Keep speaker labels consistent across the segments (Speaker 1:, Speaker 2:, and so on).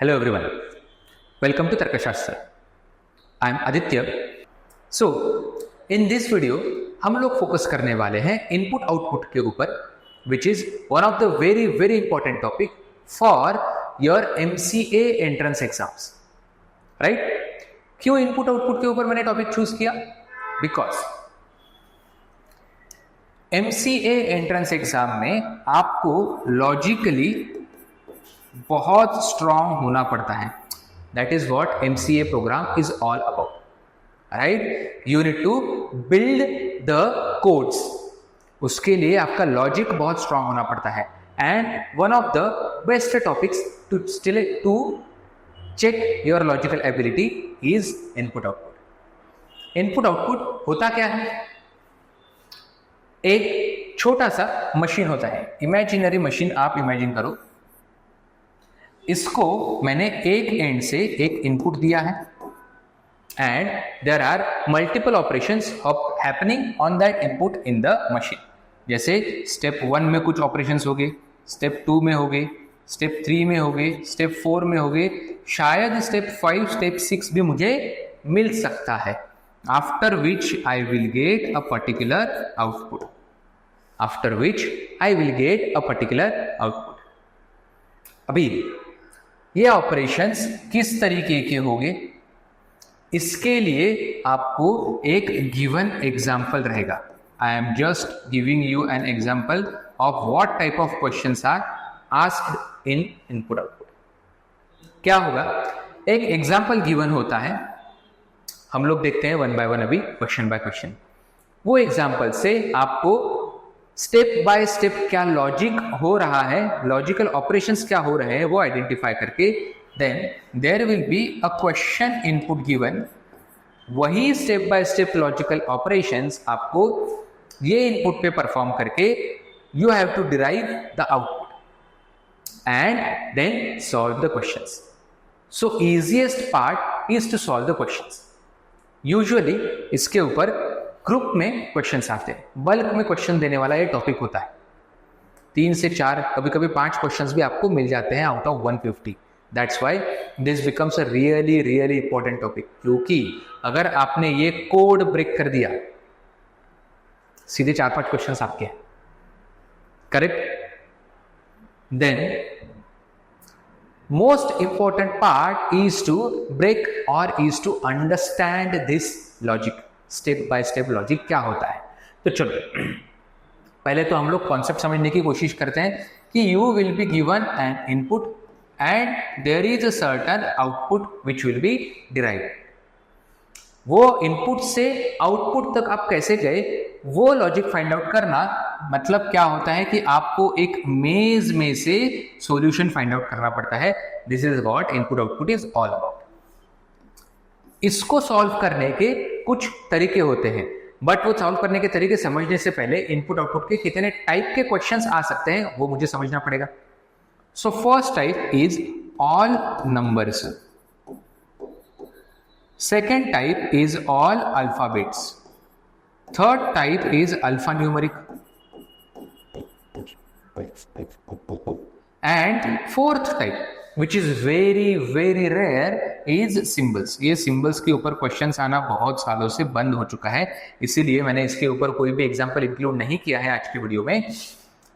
Speaker 1: Hello everyone, welcome to Tarkashastra. I am Aditya. So, in this video हम लोग focus करने वाले हैं इनपुट आउटपुट के ऊपर, which is one of the very important topic for your MCA entrance exams, right? क्यों input output के ऊपर मैंने टॉपिक चूज किया? Because MCA एंट्रेंस एग्जाम में आपको लॉजिकली बहुत स्ट्रांग होना पड़ता है. That is what MCA program is all about, right? You need to build the codes. उसके लिए आपका लॉजिक बहुत स्ट्रांग होना पड़ता है. And one of the best topics to check your logical ability is input output. Input output होता क्या है? एक छोटा सा मशीन होता है, इमेजिनरी मशीन आप इमेजिन करो. इसको मैंने एक एंड से एक इनपुट दिया है and there are multiple operations happening on that input in the machine. जैसे स्टेप 1 में कुछ ऑपरेशंस हो गए, स्टेप 2 में हो गए, स्टेप 3 में हो गए, स्टेप 4 में हो गए, शायद स्टेप 5 स्टेप 6 भी मुझे मिल सकता है. After which I will get a particular output. After which I will get a particular output. अभी ये ऑपरेशंस किस तरीके के होंगे, इसके लिए आपको एक गिवन एग्जाम्पल रहेगा. I am just giving you an example of what type of questions are asked in input output. क्या होगा? एक एग्जाम्पल गिवन होता है, हम लोग देखते हैं वन बाय वन, अभी क्वेश्चन बाय क्वेश्चन. वो एग्जाम्पल से आपको स्टेप बाय स्टेप क्या लॉजिक हो रहा है, लॉजिकल ऑपरेशंस क्या हो रहे हैं, वो आइडेंटिफाई करके then there will be a question input given. वही step by step logical operations आपको ये इनपुट पे परफॉर्म करके you have to derive the output and then solve the questions. So easiest part is to solve the questions. Usually इसके ऊपर group में questions आते हैं, बल्क में क्वेश्चन देने वाला ये टॉपिक होता है. 3 से 4 कभी कभी 5 क्वेश्चंस भी आपको मिल जाते हैं out of 150. That's why this becomes a really important topic. क्योंकि अगर आपने ये कोड ब्रेक कर दिया, सीधे 4-5 क्वेश्चंस आपके हैं, correct? Then most important part is to break or is to understand this logic. Step by step logic क्या होता है. तो चलो पहले तो हम लोग कॉन्सेप्ट समझने की कोशिश करते हैं कि you will be given an input and there is a certain output which will be derived. वो इनपुट से आउटपुट तक आप कैसे गए, वो लॉजिक फाइंड आउट करना. मतलब क्या होता है कि आपको एक मेज में से सॉल्यूशन फाइंड आउट करना पड़ता है. This is what input output is all about. इसको सॉल्व करने के कुछ तरीके होते हैं, बट वो सॉल्व करने के तरीके समझने से पहले इनपुट आउटपुट के कितने टाइप के क्वेश्चंस आ सकते हैं वो मुझे समझना पड़ेगा. So first type is all numbers. Second type is all alphabets. Third type is alpha numeric. And fourth type which is very rare is symbols. ये symbols के ऊपर क्वेश्चंस आना बहुत सालों से बंद हो चुका है, इसीलिए मैंने इसके ऊपर कोई भी एग्जांपल इंक्लूड नहीं किया है आज के वीडियो में.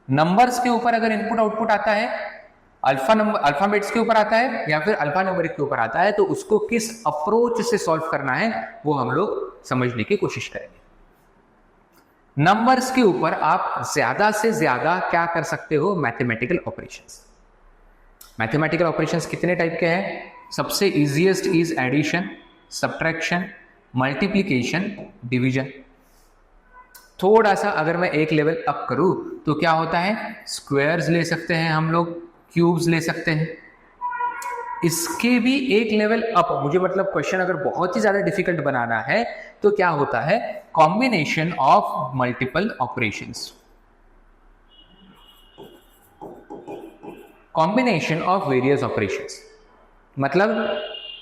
Speaker 1: नंबर्स के ऊपर अगर इनपुट आउटपुट आता है, अल्फाबेट्स के ऊपर आता है या फिर अल्फा न्यूमेरिक के ऊपर आता है, तो उसको किस अप्रोच से सॉल्व करना है वो हम लोग समझने की कोशिश करेंगे. नंबर्स के ऊपर आप ज्यादा से ज्यादा क्या कर सकते हो? Mathematical operations. मैथमेटिकल ऑपरेशंस कितने टाइप के हैं? सबसे easiest is addition, subtraction, multiplication, division. थोड़ा सा अगर मैं एक लेवल अप करूं तो क्या होता है? स्क्वायर्स ले सकते हैं हम लोग, क्यूब्स ले सकते हैं. इसके भी एक लेवल अप, मुझे मतलब क्वेश्चन अगर बहुत ही ज्यादा डिफिकल्ट बनाना है तो क्या होता है? Combination of multiple operations. Combination of various operations मतलब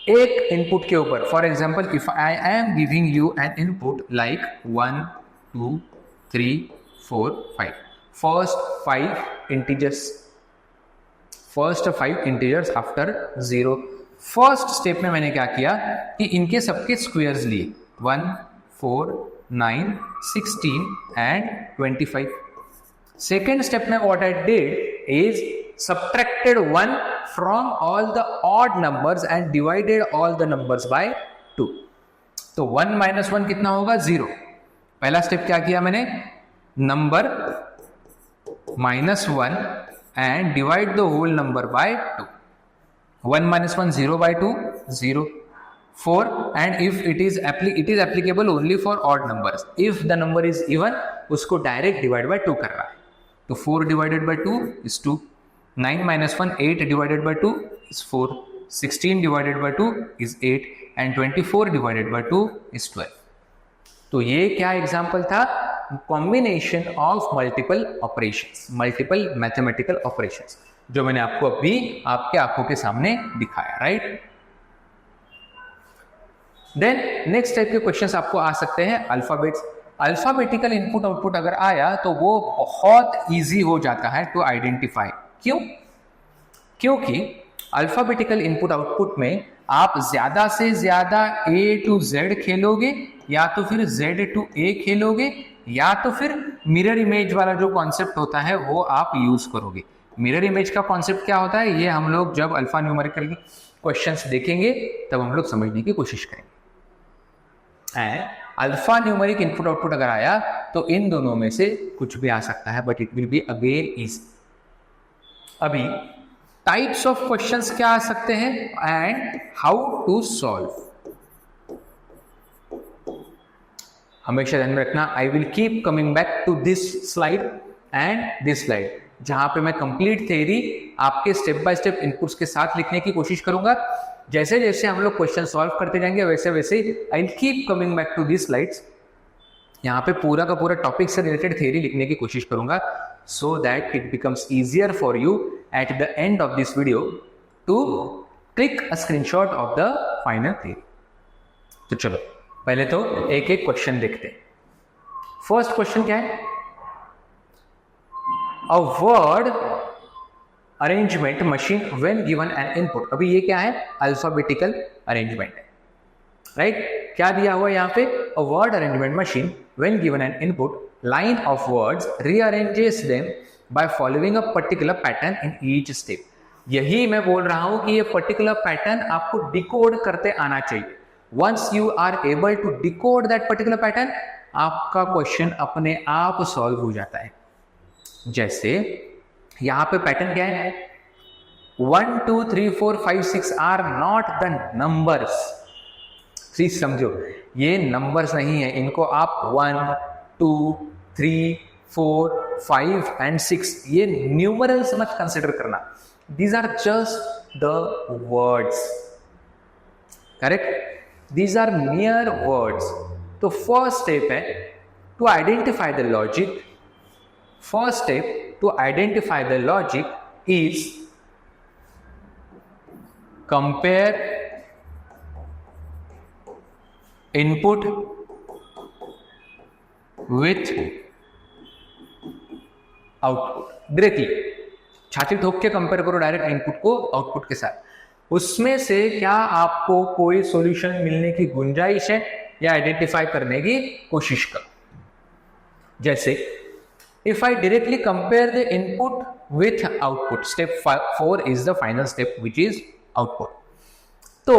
Speaker 1: एक इनपुट के ऊपर, for example if I am giving you N input like 1 2 3 4 5, first 5 integers, first 5 integers after 0। First step में मैंने क्या किया कि इनके सबके स्क्वायर्स लिए 1, 4, 9, 16 एंड 25। सेकेंड स्टेप में what I did is subtracted 1 from all the odd numbers and divided all the numbers by 2। तो 1 minus 1 कितना होगा 0। पहला स्टेप क्या किया मैंने, number -1 and divide the whole number by 2। 1 minus 1 0 by 2 0। 4 and if it is applicable only for odd numbers, if the number is even उसको direct divide by 2 कर रहा है, तो 4 divided by 2 is 2। 9 minus 1 8 divided by 2 is 4। 16 divided by 2 is 8 and 24 divided by 2 is 12। तो ये क्या example था, combination of multiple operations, multiple mathematical operations, जो मैंने आपको अभी आपके आंखों के सामने दिखाया, राइट। देन नेक्स्ट टाइप के क्वेश्चंस आपको आ सकते हैं अल्फाबेट्स। अल्फाबेटिकल इनपुट आउटपुट अगर आया तो वो बहुत इजी हो जाता है टू आइडेंटिफाई। क्यों? क्योंकि अल्फाबेटिकल इनपुट आउटपुट में आप ज्यादा से ज्यादा A to Z खेलोगे, या तो फिर Z to A खेलोगे, या तो फिर मिरर इमेज वाला जो कॉन्सेप्ट होता है वो आप यूज करोगे। मिरर इमेज का कॉन्सेप्ट क्या होता है, ये हम लोग जब अल्फा न्यूमेरिकल क्वेश्चंस देखेंगे तब हम लोग समझने की कोशिश करेंगे। And alpha numeric input output अगर आया तो इन दोनों में से कुछ भी आ सकता है, but it will be again easy. अभी टाइप्स ऑफ क्वेश्चंस क्या आ सकते हैं एंड हाउ टू सॉल्व, हमेशा ध्यान में रखना। I will keep coming back to this slide and this slide, जहां पे मैं कंप्लीट थ्योरी आपके स्टेप बाय स्टेप इनपुट्स के साथ लिखने की कोशिश करूंगा। जैसे जैसे हम लोग क्वेश्चन सॉल्व करते जाएंगे वैसे वैसे I will keep coming back to this slides, यहाँ पे पूरा का पूरा टॉपिक से रिलेटेड थ्योरी लिखने की कोशिश करूंगा, so that it becomes easier for you at the end of this video to click a screenshot of the final theory। तो चलो पहले तो एक एक क्वेश्चन देखते हैं। फर्स्ट क्वेश्चन क्या है, a word arrangement machine when given an input. अभी ये क्या है, अल्फाबेटिकल अरेंजमेंट है, राइट। क्या दिया हुआ यहाँ पे, a word arrangement machine when given an input, line of words rearranges them by following a particular pattern in each step। यही मैं बोल रहा हूं कि ये पर्टिकुलर पैटर्न आपको डिकोड करते आना चाहिए। once you are able to decode that particular pattern, आपका क्वेश्चन अपने आप सॉल्व हो जाता है। जैसे यहां पे पैटर्न क्या है, 1 2 3 4 5 6 are not the numbers. Please समझो, ये नंबर्स नहीं है, इनको आप 1 2 3 4 5 एंड 6 ये न्यूमरल्स मत कंसिडर करना, these are just the words, correct, these are mere words. तो फर्स्ट स्टेप है to identify the logic, first step to identify the logic is compare input with output. Directly छाती ठोक के compare करो direct input को output के साथ, उसमें से क्या आपको कोई सॉल्यूशन मिलने की गुंजाइश है या आइडेंटिफाई करने की कोशिश करो। जैसे if I directly compare the input with output, step 4 is the final step which is output. तो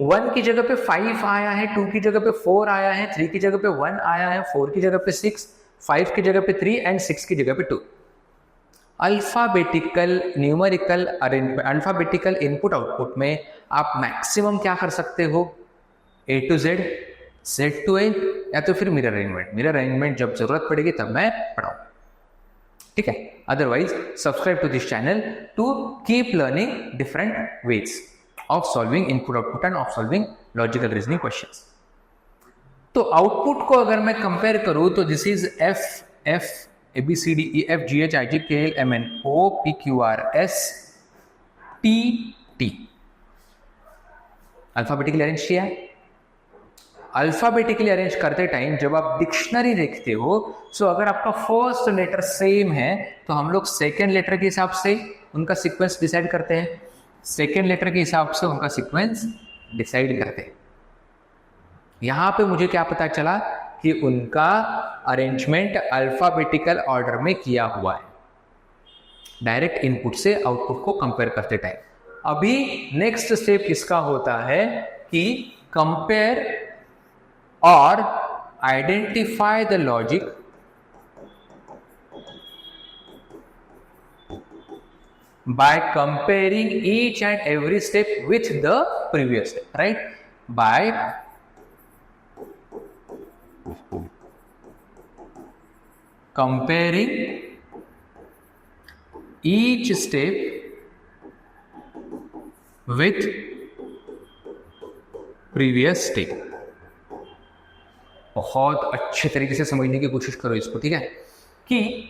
Speaker 1: 1 की जगह पे 5 आया है, 2 की जगह पे 4 आया है, 3 की जगह पे 1 आया है, 4 की जगह पे 6, 5 की जगह पे 3 एंड 6 की जगह पे 2। Alphabetical numerical arrangement, alphabetical input output में आप मैक्सिमम क्या कर सकते हो, A to Z, Z to A, या तो फिर मिरर अरेंजमेंट। मिरर अरेंजमेंट जब जरूरत पड़ेगी तब मैं पढ़ाऊँ, ठीक है। Otherwise subscribe to this channel to keep learning different ways of solving input output and of solving logical reasoning questions। तो आउटपुट को अगर मैं कंपेयर करूं तो this is F ABCD EF GH IG KL MN O P Q R S T T alphabetically arrange किया है। Alphabetically arrange करते time जब आप डिक्शनरी देखते हो, सो अगर आपका फर्स्ट लेटर सेम है तो हम लोग सेकेंड लेटर के हिसाब से उनका सीक्वेंस डिसाइड करते हैं, सेकेंड लेटर के हिसाब से उनका सीक्वेंस डिसाइड करते हैं। यहां पे मुझे क्या पता चला कि उनका अरेंजमेंट अल्फाबेटिकल ऑर्डर में किया हुआ है, डायरेक्ट इनपुट से आउटपुट को कंपेयर करते टाइम। अभी नेक्स्ट स्टेप इसका होता है कि कंपेयर और identify the logic by comparing each and every step with the previous step, right? By comparing each step with previous step। बहुत अच्छे तरीके से समझने की कोशिश करो इसको, ठीक है? कि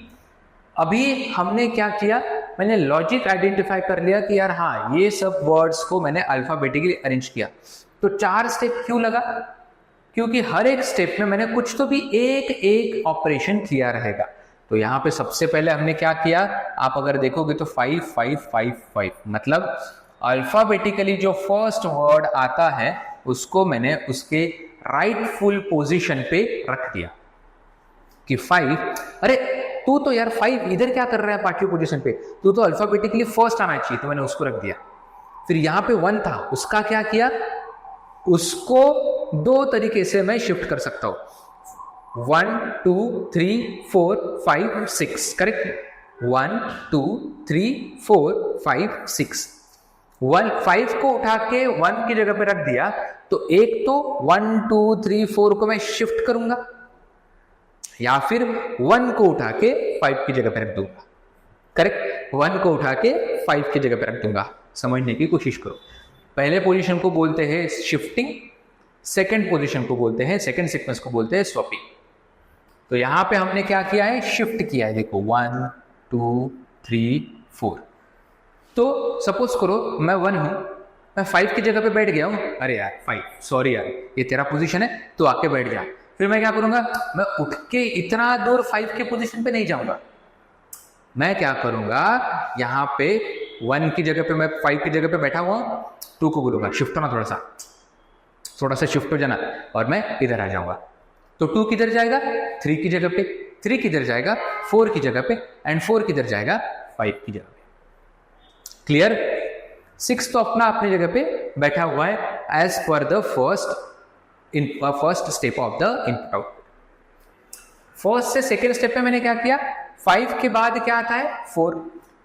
Speaker 1: अभी हमने क्या किया, मैंने लॉजिक आइडेंटिफाई कर लिया कि यार हाँ ये सब वर्ड्स को मैंने अल्फाबेटिकली अरेंज किया। तो 4 स्टेप क्यों लगा? क्योंकि हर एक स्टेप में मैंने कुछ तो भी एक एक ऑपरेशन किया रहेगा। तो यहाँ पे सबसे पहले हमने क्या किया, आप अगर देखोगे तो 5 5 5 5, मतलब अल्फाबेटिकली जो फर्स्ट वर्ड आता है उसको मैंने उसके राइटफुल पोजीशन पे रख दिया कि 5। अरे तू तो यार 5 इधर क्या कर रहा है पार्टिव पोजीशन पे, तू तो अल्फाबेटिकली फर्स्ट आना चाहिए, तो मैंने उसको रख दिया। फिर यहाँ पे 1 था, उसका क्या किया, उसको 2 तरीके से मैं शिफ्ट कर सकता हूं, 1 2 3 4 5 6, करेक्ट? 1 2 3 4 5 6, 5 को उठा के 1 की जगह पे रख दिया, तो एक तो 1 2 3 4 को मैं शिफ्ट करूंगा, या फिर 1 को उठा के 5 की जगह पे रख दूंगा, करेक्ट? 1 को उठा के 5 की जगह पे रख दूंगा। समझने की कोशिश करो। पहले पोजीशन को बोलते हैं शिफ्टिंग, सेकंड पोजीशन को बोलते हैं, सेकंड सीक्वेंस को बोलते हैं स्वैपिंग। तो यहां पे हमने क्या किया है, शिफ्ट किया है। देखो 1 2 3 4। तो सपोज करो मैं 1 हूं, मैं 5 की जगह पे बैठ गया हूं, अरे यार 5, सॉरी यार ये तेरा पोजीशन है, तो आके बैठ जा। फिर मैं क्या करूंगा, मैं उठ के इतना दूर 5 के पोजीशन पे नहीं जाऊंगा, मैं क्या करूंगा, यहां पे 1 की जगह पे मैं 5 की जगह पे बैठा हुआ, 2 को बोलूंगा शिफ्ट होना, थोड़ा सा शिफ्ट हो जाना, और मैं इधर आ जाऊंगा। तो 2 किधर जाएगा, 3 की जगह पे, 3 किधर जाएगा, 4 की जगह पे, एंड 4 किधर जाएगा, 5 की जगह पे। क्लियर? 6 तो अपना अपनी जगह पे बैठा हुआ है as per the first step of the input output. First से सेकेंड स्टेप में मैंने क्या किया, 5 के बाद क्या आता है, 4।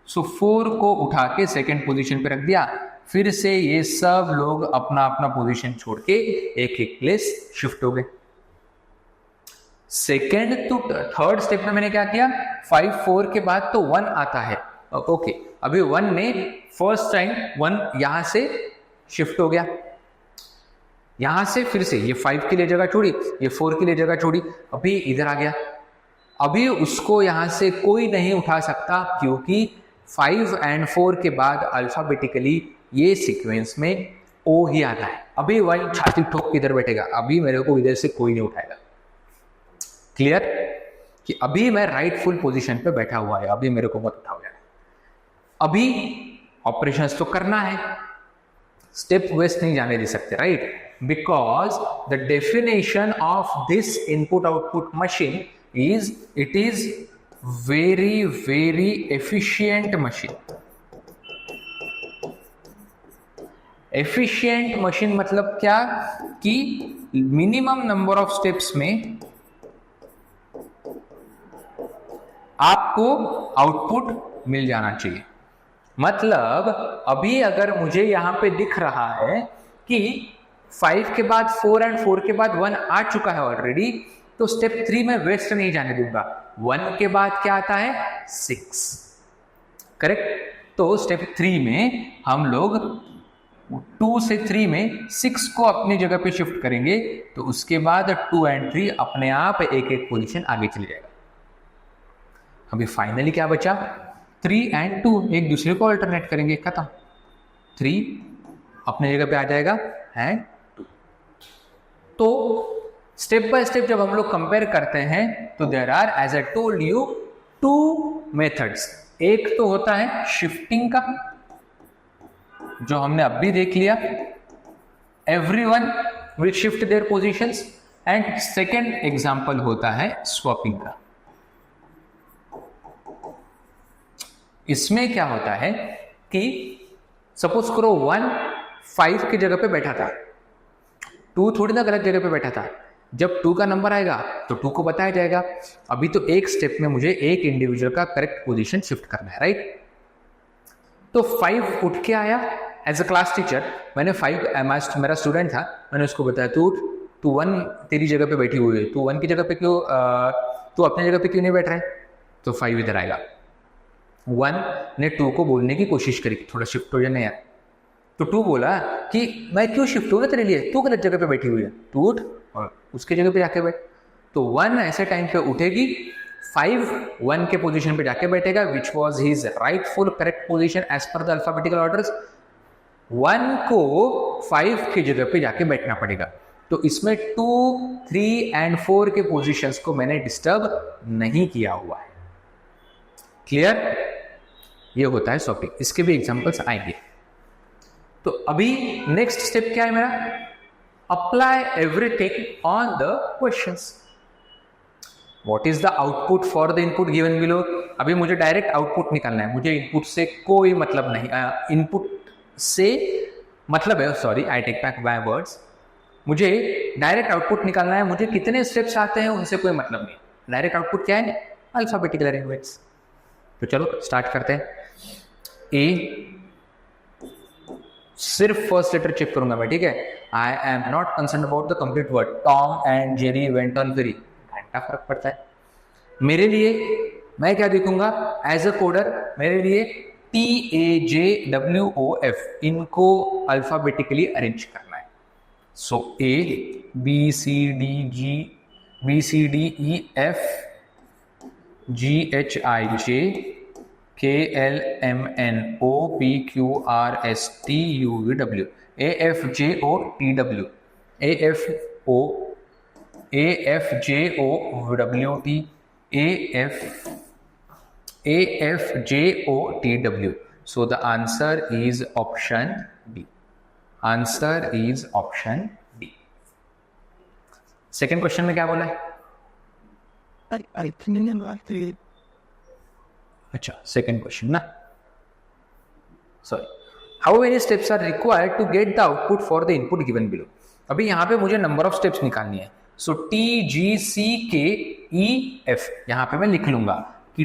Speaker 1: सो 4 को उठा के सेकेंड पोजीशन पे रख दिया। फिर से ये सब लोग अपना अपना पोजीशन छोड़ के एक एक प्लेस शिफ्ट हो गए। सेकेंड टू थर्ड स्टेप में मैंने क्या किया, 5 4 के बाद तो 1 आता है, ओके। अभी 1 ने फर्स्ट टाइम 1 यहां से शिफ्ट हो गया, यहां से फिर से ये 5 के लिए जगह छोड़ी, ये 4 के लिए जगह छोड़ी, अभी इधर आ गया। अभी उसको यहां से कोई नहीं उठा सकता, क्योंकि 5 एंड 4 के बाद अल्फाबेटिकली ये सीक्वेंस में ओ ही आता है। अभी 1 छाती ठोक इधर बैठेगा, अभी मेरे को इधर से कोई नहीं उठाएगा। क्लियर? कि अभी मैं राइटफुल पोजीशन पे बैठा हुआ है, अभी मेरे को मत उठाओ यार। अभी ऑपरेशंस तो करना है, स्टेप वेस्ट नहीं जाने दे सकते, right? Because the definition of this input output machine is, it is very very efficient machine. Efficient machine मतलब क्या, कि मिनिमम नंबर ऑफ स्टेप्स में आपको आउटपुट मिल जाना चाहिए। मतलब अभी अगर मुझे यहां पे दिख रहा है कि 5 के बाद 4 एंड 4 के बाद 1 आ चुका है ऑलरेडी, तो स्टेप 3 में वेस्ट नहीं जाने दूंगा। 1 के बाद क्या आता है, 6, करेक्ट? तो स्टेप 3 में हम लोग 2 से 3 में 6 को अपनी जगह पे शिफ्ट करेंगे, तो उसके बाद 2 एंड 3 अपने आप एक एक पोजीशन आगे चले जाएगा। अभी फाइनली क्या बचा, 3 एंड 2 एक दूसरे को अल्टरनेट करेंगे, खत्म। 3 अपने जगह पे आ जाएगा एंड 2। तो स्टेप बाय स्टेप जब हम लोग कंपेयर करते हैं, तो there are, as I told you, 2 methods. एक तो होता है शिफ्टिंग का, जो हमने अब भी देख लिया, everyone will shift their positions, and second example होता है स्वैपिंग का। इसमें क्या होता है कि सपोज करो 1 5 की जगह पे बैठा था, 2 थोड़ी ना गलत जगह पे बैठा था। जब 2 का नंबर आएगा तो 2 को बताया जाएगा। अभी तो एक स्टेप में मुझे एक इंडिविजुअल का करेक्ट पोजीशन शिफ्ट करना है, राइट। तो 5 उठ के आया। एज अ क्लास टीचर मैंने 5 मेरा स्टूडेंट था, मैंने उसको बताया तू उठ, तू 1 तेरी जगह पे बैठी हुई है, तू 1 की जगह पे क्यों, तू अपनी जगह पे क्यों नहीं बैठ रहा है। तो 5 इधर आएगा। 1 ने 2 को बोलने की कोशिश करी थोड़ा शिफ्ट हो जाए यार। तो 2 बोला कि मैं क्यों शिफ्ट हूँ ना तेरे लिए, तू गलत जगह पे बैठी हुई है, तू उठ और उसके जगह पे जाके बैठ। तो 1 ऐसे टाइम पे उठेगी, 5 1 के पोजीशन पे जाके बैठेगा, which was his rightful correct position as per the alphabetical orders. 1 को 5 की जगह पे जाके बैठना पड़ेगा। तो इसमें 2 3 एंड 4 के पोजीशंस को मैंने डिस्टर्ब नहीं किया हुआ है। क्लियर। ये होता है स्वैपिंग। इसके भी एग्जांपल्स आएंगे। तो अभी नेक्स्ट स्टेप क्या है मेरा, apply everything on the questions. What is the output for the input given below. अभी मुझे डायरेक्ट आउटपुट निकालना है, मुझे इनपुट से कोई मतलब नहीं, इनपुट से मतलब है, sorry I take back my words, मुझे डायरेक्ट आउटपुट निकालना है। मुझे कितने स्टेप्स आते हैं उनसे कोई मतलब नहीं, डायरेक्ट आउटपुट क्या है, अल्फाबेटिकल अरेंजमेंट्स। तो चलो स्टार्ट करते हैं। ए, सिर्फ फर्स्ट लेटर चेक करूंगा मैं, ठीक है। I am not concern about the complete word. Tom and Jerry went on ferry, घंटा फर्क पड़ता है मेरे लिए। मैं क्या देखूंगा एज अ कोडर, मेरे लिए TAJWOF, इनको अल्फाबेटिकली अरेंज करना है। सो A BCDEF GHIJ KLMNOPQRSTUVW AFJOTW AFJOTW. So the answer is option D. Answer is option D. Second question में क्या बोला है? अच्छा, सेकेंड क्वेश्चन ना, sorry. How many steps are required to get the output for the input given below. अभी यहां पे मुझे नंबर ऑफ स्टेप्स निकालनी है। सो TGCKEF, यहां पे मैं लिख लूंगा कि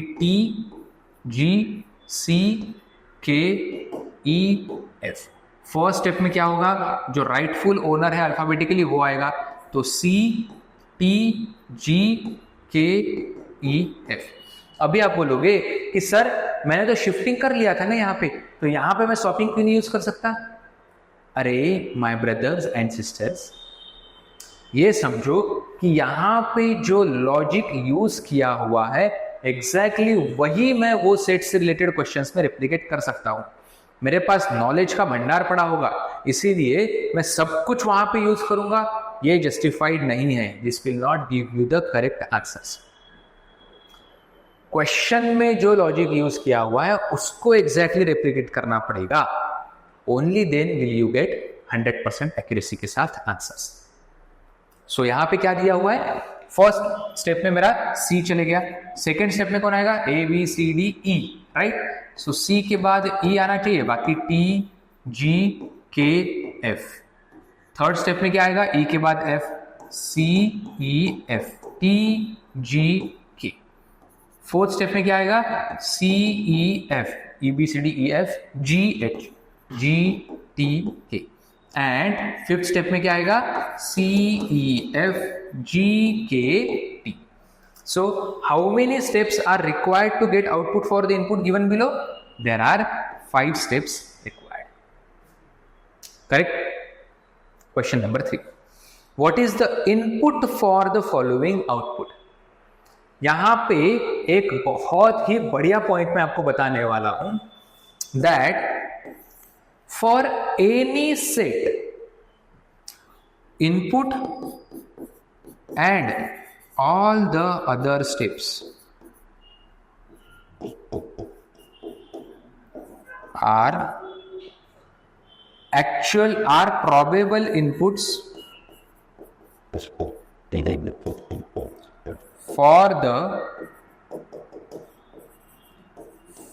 Speaker 1: TGCKEF। फर्स्ट स्टेप में क्या होगा, जो राइटफुल ओनर है अल्फाबेटिकली वो आएगा, तो CTGKEF। अभी आप बोलोगे कि सर मैंने तो शिफ्टिंग कर लिया था ना यहाँ पे, तो यहाँ पे मैं स्वैपिंग क्यों नहीं यूज कर सकता। अरे माय ब्रदर्स एंड सिस्टर्स, ये समझो कि यहाँ पे जो लॉजिक यूज किया हुआ है एग्जैक्टली वही मैं वो सेट से रिलेटेड क्वेश्चंस में रेप्लिकेट कर सकता हूँ। मेरे पास नॉलेज का भंडार पड़ा होगा, इसीलिए मैं सब कुछ वहां पे यूज करूंगा। ये जस्टिफाइड नहीं है, this will not give you the correct answers. Question में जो लॉजिक यूज किया हुआ है उसको एग्जैक्टली रेप्लिकेट करना पड़ेगा, only then will you get 100% accuracy के साथ आंसर्स। सो यहां पे क्या दिया हुआ है, फर्स्ट स्टेप में मेरा C चले गया, सेकेंड स्टेप में कौन आएगा, ABCDE, राइट। सो C के बाद E आना चाहिए, बाकी TGKF। थर्ड स्टेप में क्या आएगा, E के बाद F, CEF, TGK। Fourth step में क्या आएगा, CEF, EBCDEF, GH, GTK। And fifth step में क्या आएगा, CEF, GKT। So how many steps are required to get output for the input given below? There are 5 steps required. Correct? Question number 3. What is the input for the following output? यहां पे एक बहुत ही बढ़िया point मैं आपको बताने वाला हूं, that for any set input and all the other steps are probable inputs for the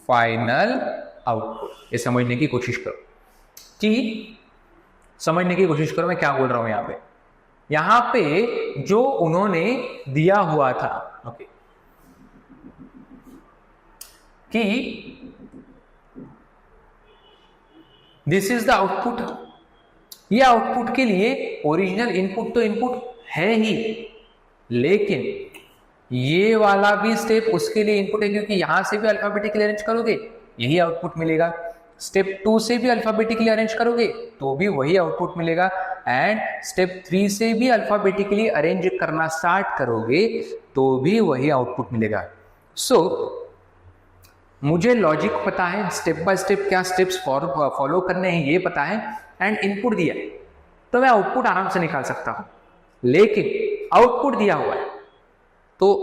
Speaker 1: final output. ये समझने की कोशिश करो मैं क्या बोल रहा हूं यहां पे जो उन्होंने दिया हुआ था ओके कि दिस इज द आउटपुट, ये आउटपुट के लिए ओरिजिनल इनपुट तो इनपुट है ही, लेकिन ये वाला भी स्टेप उसके लिए इनपुट है, क्योंकि यहां से भी अल्फाबेटिकली अरेंज करोगे यही आउटपुट मिलेगा, स्टेप 2 से भी अल्फाबेटिकली अरेंज करोगे तो भी वही आउटपुट मिलेगा, एंड स्टेप 3 से भी अल्फाबेटिकली अरेंज करना स्टार्ट करोगे तो भी वही आउटपुट मिलेगा। सो मुझे लॉजिक पता है, स्टेप बाय स्टेप क्या स्टेप्स फॉलो करने हैं ये पता है, एंड इनपुट दिया है तो मैं आउटपुट आराम से निकाल सकता हूं, लेकिन आउटपुट दिया हुआ है तो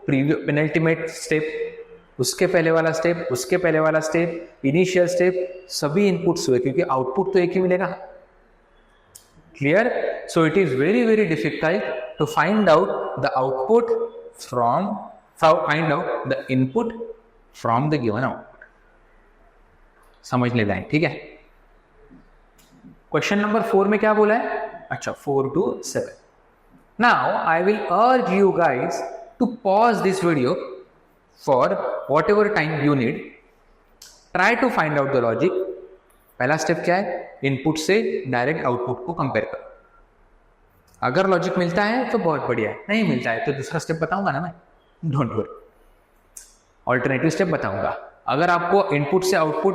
Speaker 1: पेनल्टीमेट स्टेप, उसके पहले वाला स्टेप, उसके पहले वाला स्टेप, इनिशियल स्टेप, सभी इनपुट्स हुए क्योंकि आउटपुट तो एक ही मिलेगा। Clear? So it is very very difficult to find out the output find out the input from the given output. समझ लेना है, ठीक है। क्वेश्चन नंबर 4 में क्या बोला है? अच्छा 4 to 7। Now I will urge you guys to pause this video for whatever time you need, try to find out the logic। पहला स्टेप क्या है? इनपुट से डायरेक्ट आउटपुट को कंपेयर करो। अगर लॉजिक मिलता है तो बहुत बढ़िया है, नहीं मिलता है तो दूसरा स्टेप बताऊंगा ना मैं, डोंट वरी, ऑल्टरनेटिव स्टेप बताऊंगा। अगर आपको इनपुट से आउटपुट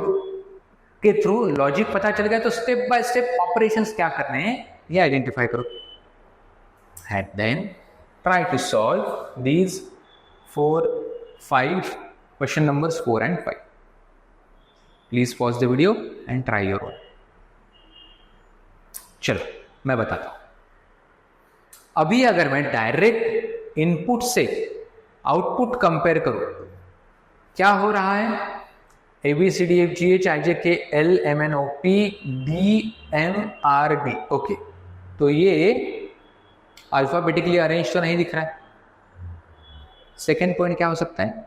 Speaker 1: के थ्रू लॉजिक पता चल गया तो स्टेप बाय स्टेप ऑपरेशंस क्या करने हैं ये आइडेंटिफाई करो, and then try to solve these 5 question numbers 4 and 5. Please pause the video and try your own. चलो मैं बताता हूं। अभी अगर मैं डायरेक्ट इनपुट से आउटपुट कंपेयर करूं, क्या हो रहा है? ABCDFGH IJK L MNOP DMRD। Okay, तो ये अल्फाबेटिकली अरेंज तो नहीं दिख रहा है। सेकेंड पॉइंट क्या हो सकता है?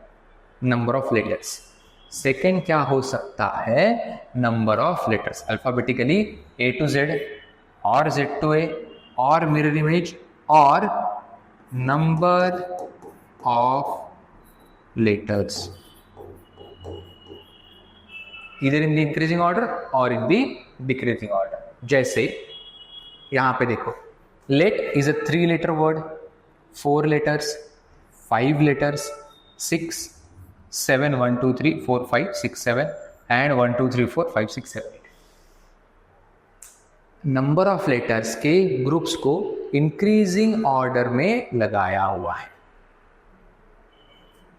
Speaker 1: Number of letters. सेकेंड क्या हो सकता है? Number of letters, alphabetically A to Z और Z to A और मिरर इमेज और नंबर ऑफ लेटर्स, इधर इन द इंक्रीजिंग ऑर्डर और इन द डिक्रीजिंग ऑर्डर। जैसे यहां पे देखो, let is a 3 letter word, 4 letters, 5 letters, 6, 7, 1, 2, 3, 4, 5, 6, 7 and 1, 2, 3, 4, 5, 6, 7, 8। Number of letters के ग्रुप्स को इंक्रीजिंग ऑर्डर में लगाया हुआ है।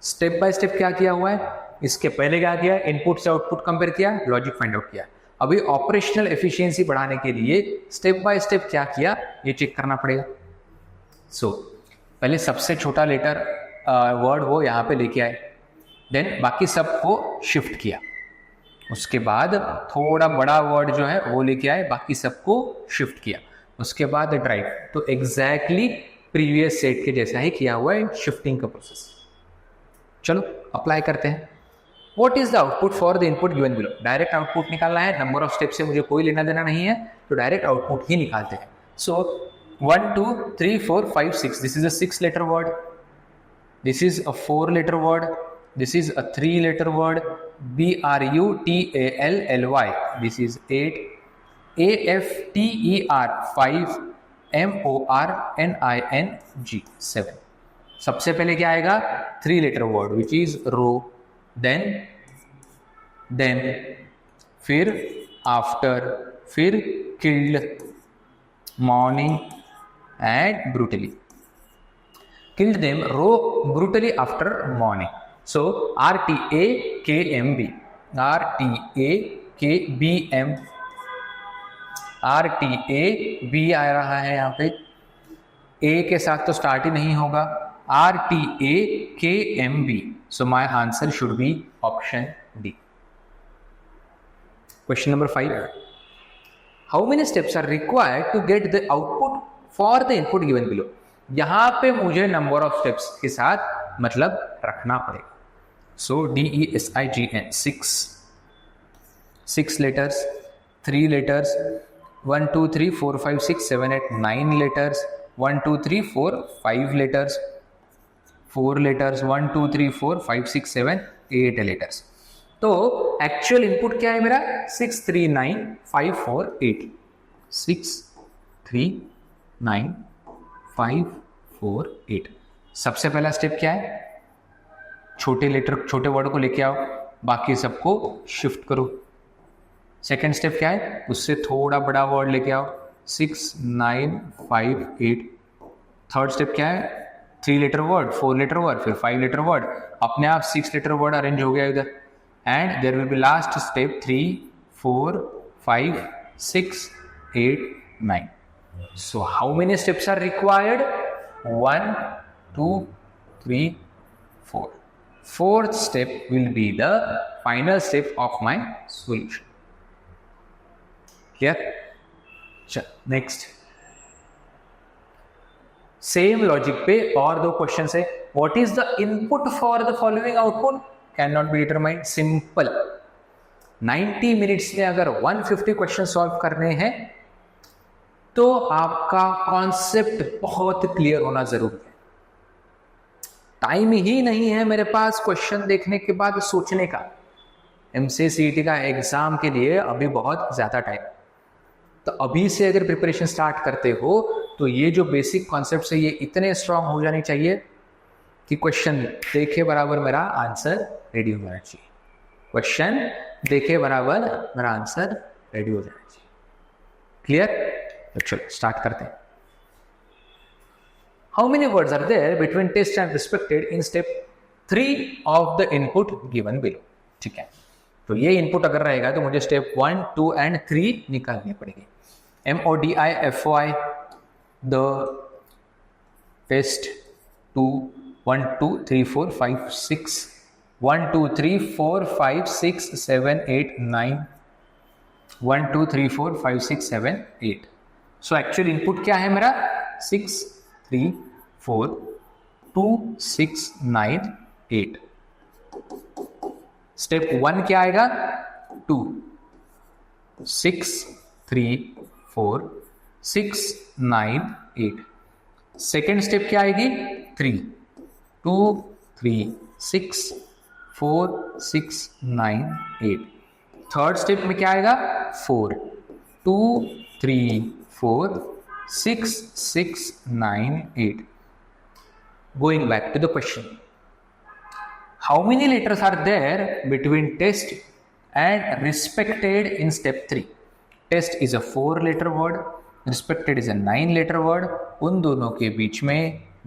Speaker 1: स्टेप बाय स्टेप क्या किया हुआ है? इसके पहले क्या किया? इनपुट से आउटपुट कंपेयर किया, लॉजिक फाइंड आउट किया। अभी ऑपरेशनल एफिशिएंसी बढ़ाने के लिए स्टेप बाय स्टेप क्या किया ये चेक करना पड़ेगा। सो पहले सबसे छोटा लेटर वर्ड वो यहाँ पे लेके आए, देन बाकी सबको शिफ्ट किया, उसके बाद थोड़ा बड़ा वर्ड जो है वो लेके आए, बाकी सबको शिफ्ट किया, उसके बाद ड्राइव। तो एग्जैक्टली प्रीवियस सेट के जैसा ही किया हुआ है शिफ्टिंग का प्रोसेस। चलो अप्लाई करते हैं। What is the output for the input given below? Direct output निकालना है, नंबर ऑफ स्टेप से मुझे कोई लेना देना नहीं है, तो डायरेक्ट आउटपुट ही निकालते हैं। सो 1, 2, 3, 4, 5, 6, this is a 6 letter word, this is a 4 letter word, this is a 3 letter word, BRUTALLY, this is 8, AFTER 5, MORNING 7। सबसे पहले क्या आएगा? 3 letter word which is row, then फिर after, फिर killed, morning and brutally, killed them brutally after morning। So RTAKMB, RTAKBM, RTAB आ रहा है यहाँ पे, A के साथ तो स्टार्ट ही नहीं होगा, RTAKMB। So my answer should be option D। Question number 5, how many steps are required to get the output for the input given below. यहां पे मुझे नंबर ऑफ स्टेप्स के साथ मतलब रखना पड़ेगा। सो DESIGN 6 letters, 3 letters, 1 2 3 4 5 6 7 8 9 letters, 1 2 3 4 5 letters, 4 letters, 1 2 3 4 5 6 7 8 letters। तो actual input क्या है मेरा 6 3 9 5 4 8, 6 3 9 5 4 8। सबसे पहला स्टेप क्या है, छोटे लेटर छोटे वर्ड को लेके आओ, बाकी सबको शिफ्ट करो। सेकेंड स्टेप क्या है, उससे थोड़ा बड़ा वर्ड लेके आओ, 6 9 5 8। थर्ड स्टेप क्या है, 3 लेटर वर्ड, 4 लेटर वर्ड, फिर 5 लेटर वर्ड, अपने आप 6 लेटर वर्ड अरेंज हो गया इधर। And there will be last step 3 4 5 6 8 9। So how many steps are required, 1 2 3 4। Fourth step will be the final step of my solution. Clear? Next. Same logic पे और दो questions है। What is the input for the following output? Cannot be determined. Simple. 90 minutes में अगर 150 question solve करने हैं तो आपका कॉन्सेप्ट बहुत क्लियर होना जरूरी है। टाइम ही नहीं है मेरे पास क्वेश्चन देखने के बाद सोचने का। MCA-CET का एग्जाम के लिए अभी बहुत ज्यादा टाइम, तो अभी से अगर प्रिपरेशन स्टार्ट करते हो तो ये जो बेसिक कॉन्सेप्ट है ये इतने स्ट्रांग हो जाने चाहिए कि क्वेश्चन देखे बराबर मेरा आंसर रेडी हो जाना चाहिए। क्वेश्चन देखे बराबर मेरा आंसर रेडी हो जाना चाहिए। क्लियर? तो चलो स्टार्ट करते हैं। How many words are there between test and respected in step 3 of the input given below? ठीक है, तो ये इनपुट अगर रहेगा तो मुझे स्टेप 1 2 एंड 3 निकालनी पड़ेगी। MODIFY the test 2 1 2 3 4 5 6 1 2 3 4 5 6 7 8 9 1 2 3 4 5 6 7 8। So actual input क्या है मेरा 6 3 4 2 6 9 8। स्टेप 1 क्या आएगा 2 6 3 4 6 9 8। सेकेंड स्टेप क्या आएगी 3 2 3 6 4 6 9 8। थर्ड स्टेप में क्या आएगा 4 2 3 4 6 6 9 8। Going back to the question, how many letters are there between test and respected in step 3? Test is a 4-letter word, respected is a 9-letter word. उन दोनों के बीच में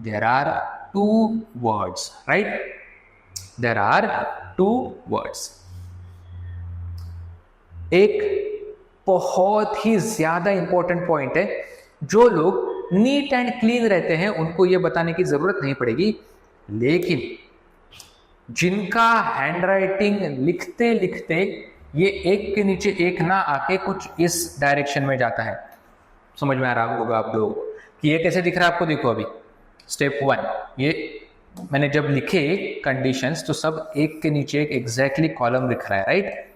Speaker 1: there are 2 words, right? There are 2 words. एक बहुत ही ज्यादा important point है, जो लोग नीट एंड क्लीन रहते हैं उनको ये बताने की जरूरत नहीं पड़ेगी, लेकिन जिनका हैंडराइटिंग लिखते लिखते ये एक के नीचे एक ना आके कुछ इस डायरेक्शन में जाता है, समझ में आ रहा होगा आप लोगों को कि ये कैसे दिख रहा है आपको। देखो अभी स्टेप 1 ये मैंने जब लिखे कंडीशंस तो सब एक के नीचे एक एग्जैक्टली कॉलम लिख रहा है, right.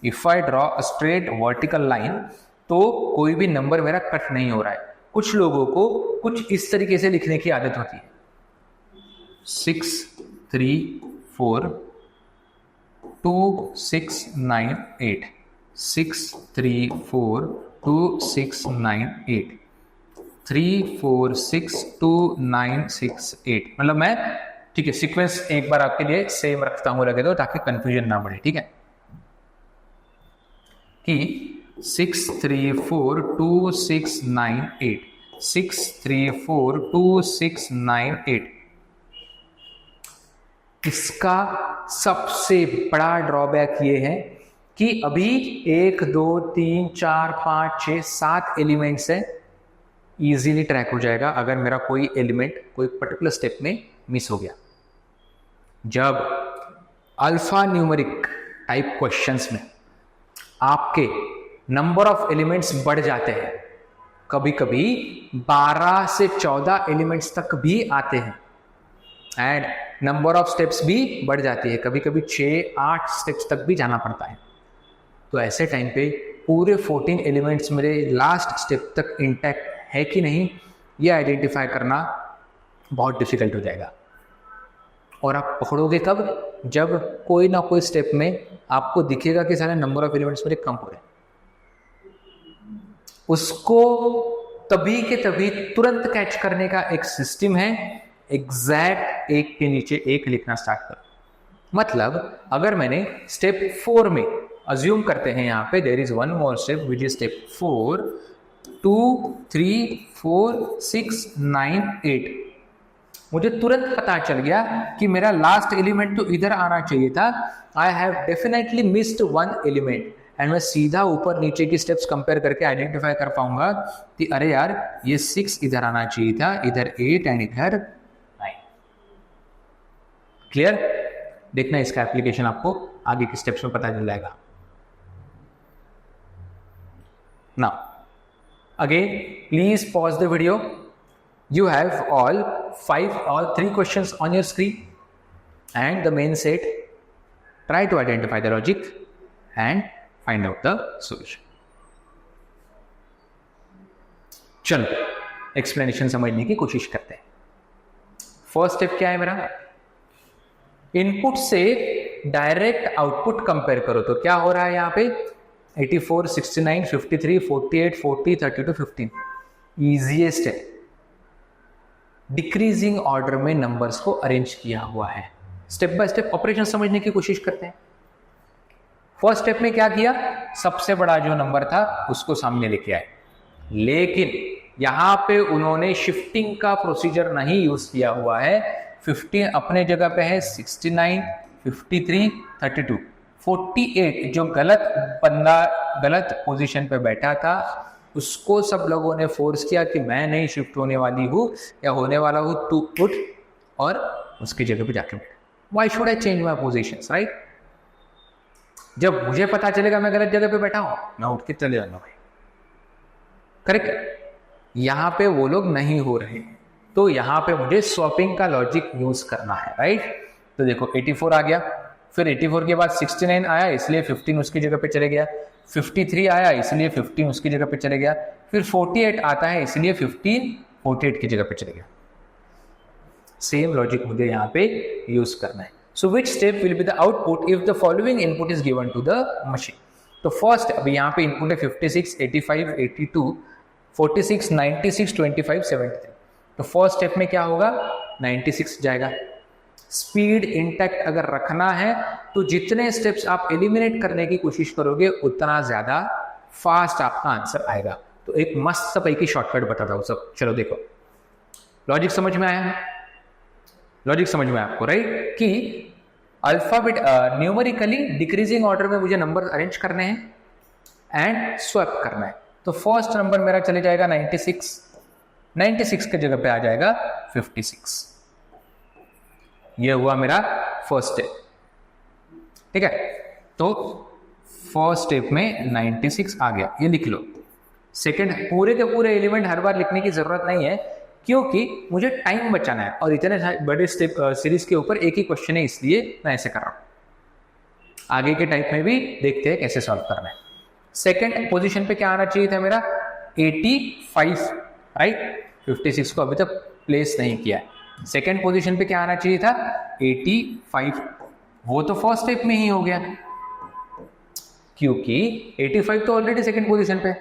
Speaker 1: If I draw a straight vertical line तो कोई भी नंबर मेरा कट नहीं हो रहा है। कुछ लोगों को कुछ इस तरीके से लिखने की आदत होती है, 6 3 4 2 6 9 8 6 3 4 2 6 9 8 3 4 6 2 9 6 8। मतलब मैं ठीक है सीक्वेंस एक बार आपके लिए सेम रखता हूं लगे तो ताकि कंफ्यूजन ना बढ़े, ठीक है कि 6 3 4 2 6 9 8 6 3 4 2 6 9 8। इसका सबसे बड़ा ड्रॉबैक ये है कि अभी 1 2 3 4 5 6 7 एलिमेंट्स है, इजीली ट्रैक हो जाएगा अगर मेरा कोई एलिमेंट कोई पर्टिकुलर स्टेप में मिस हो गया। जब अल्फा न्यूमेरिक टाइप क्वेश्चंस में आपके नंबर ऑफ एलिमेंट्स बढ़ जाते हैं, कभी कभी 12 से 14 एलिमेंट्स तक भी आते हैं, एंड नंबर ऑफ स्टेप्स भी बढ़ जाती है, कभी कभी 6-8 स्टेप्स तक भी जाना पड़ता है। तो ऐसे टाइम पे पूरे 14 एलिमेंट्स मेरे लास्ट स्टेप तक इंटैक्ट है कि नहीं, ये आइडेंटिफाई करना बहुत डिफिकल्ट हो जाएगा। और आप पकड़ोगे कब, जब कोई ना कोई स्टेप में आपको दिखेगा कि सारे नंबर ऑफ एलिमेंट्स मेरे कम हो रहे हैं, उसको तभी के तभी तुरंत कैच करने का एक सिस्टम है, एग्जैक्ट एक के नीचे एक लिखना स्टार्ट करो। मतलब अगर मैंने स्टेप 4 में अज्यूम करते हैं, यहाँ पे there is one more step which is step 4, 2, 3, 4, 6, 9, 8, मुझे तुरंत पता चल गया कि मेरा लास्ट एलिमेंट तो इधर आना चाहिए था, I have definitely missed one element, and मैं सीधा ऊपर नीचे की स्टेप्स कंपेयर करके आइडेंटिफाई कर पाऊंगा कि अरे यार ये 6 इधर आना चाहिए था, इधर 8 एंड इधर 9। क्लियर? देखना इसका एप्लीकेशन आपको आगे के स्टेप्स में पता चल जाएगा। Now, again, please pause the video. You have all 3 questions on your screen and the main set. Try to identify the logic and find out the solution. चलो एक्सप्लेनेशन समझने की कोशिश करते हैं। फर्स्ट स्टेप क्या है मेरा, इनपुट से डायरेक्ट आउटपुट कंपेयर करो। तो क्या हो रहा है यहाँ पे, 84, 69, 53, 48, 40, 32, 15 इजीएस्ट है। डिक्रीजिंग ऑर्डर में नंबर्स को अरेंज किया हुआ है। स्टेप बाय स्टेप ऑपरेशन समझने की कोशिश करते हैं। फर्स्ट स्टेप में क्या किया, सबसे बड़ा जो नंबर था उसको सामने लेके आए, लेकिन यहां पे उन्होंने शिफ्टिंग का प्रोसीजर नहीं यूज किया हुआ है। 15 अपने जगह पे है, 69, 53, 32, 48 जो गलत बंदा गलत पोजीशन पे बैठा था उसको सब लोगों ने फोर्स किया कि मैं नहीं शिफ्ट होने वाली हूँ या होने वाला हूँ, टू पुट, और उसकी जगह पे जाके बैठा। Why should I change my position, right? जब मुझे पता चलेगा मैं गलत जगह पे बैठा हूँ, मैं उठ के चले जाऊंगा भाई। करेक्ट? यहाँ पे वो लोग नहीं हो रहे, तो यहाँ पे मुझे स्वैपिंग का लॉजिक यूज करना है, राइट? तो देखो 84 आ गया, फिर 84 के बाद 69 आया इसलिए 15 उसकी जगह पे चले गया, 53 आया इसलिए 15 उसकी जगह पे चले गया, फिर 48 आता है इसलिए 15 48 की जगह पे चले गया। सेम लॉजिक मुझे यहाँ पे यूज करना है। So which step will be the output if the following input is given to the machine. तो फर्स्ट अभी यहाँ पे इनपुट है 56, 85, 82, 46, 96, 25, 73। तो फर्स्ट स्टेप में क्या होगा, 96 जाएगा। स्पीड इंटैक्ट अगर रखना है तो जितने स्टेप्स आप एलिमिनेट करने की कोशिश करोगे उतना ज्यादा फास्ट आपका आंसर आएगा। तो एक मस्त पैकी शॉर्टकट बताता हूं सब, चलो देखो। लॉजिक समझ में आया? लॉजिक समझ में आया आपको, राइट? कि अल्फाबेट न्यूमेरिकली डिक्रीजिंग ऑर्डर में मुझे नंबर अरेंज करने हैं एंड स्वैप करना है। तो फर्स्ट नंबर मेरा चले जाएगा 96, 96 की जगह पे आ जाएगा 56। ये हुआ मेरा फर्स्ट स्टेप, ठीक है? तो फर्स्ट स्टेप में 96 आ गया, ये लिख लो। सेकंड, पूरे के पूरे एलिमेंट हर बार लिखने की जरूरत नहीं है क्योंकि मुझे टाइम बचाना है और इतने बड़े स्टेप सीरीज के ऊपर एक ही क्वेश्चन है, इसलिए मैं ऐसे कर रहा हूं। आगे के टाइप में भी देखते हैं कैसे सॉल्व करना है। सेकंड पोजीशन पे क्या आना चाहिए था मेरा, 85, राइट? 56 को अभी तक प्लेस नहीं किया है। सेकेंड पोजीशन पे क्या आना चाहिए था, 85, वो तो फर्स्ट स्टेप में ही हो गया क्योंकि 85 तो ऑलरेडी सेकेंड पोजीशन पे,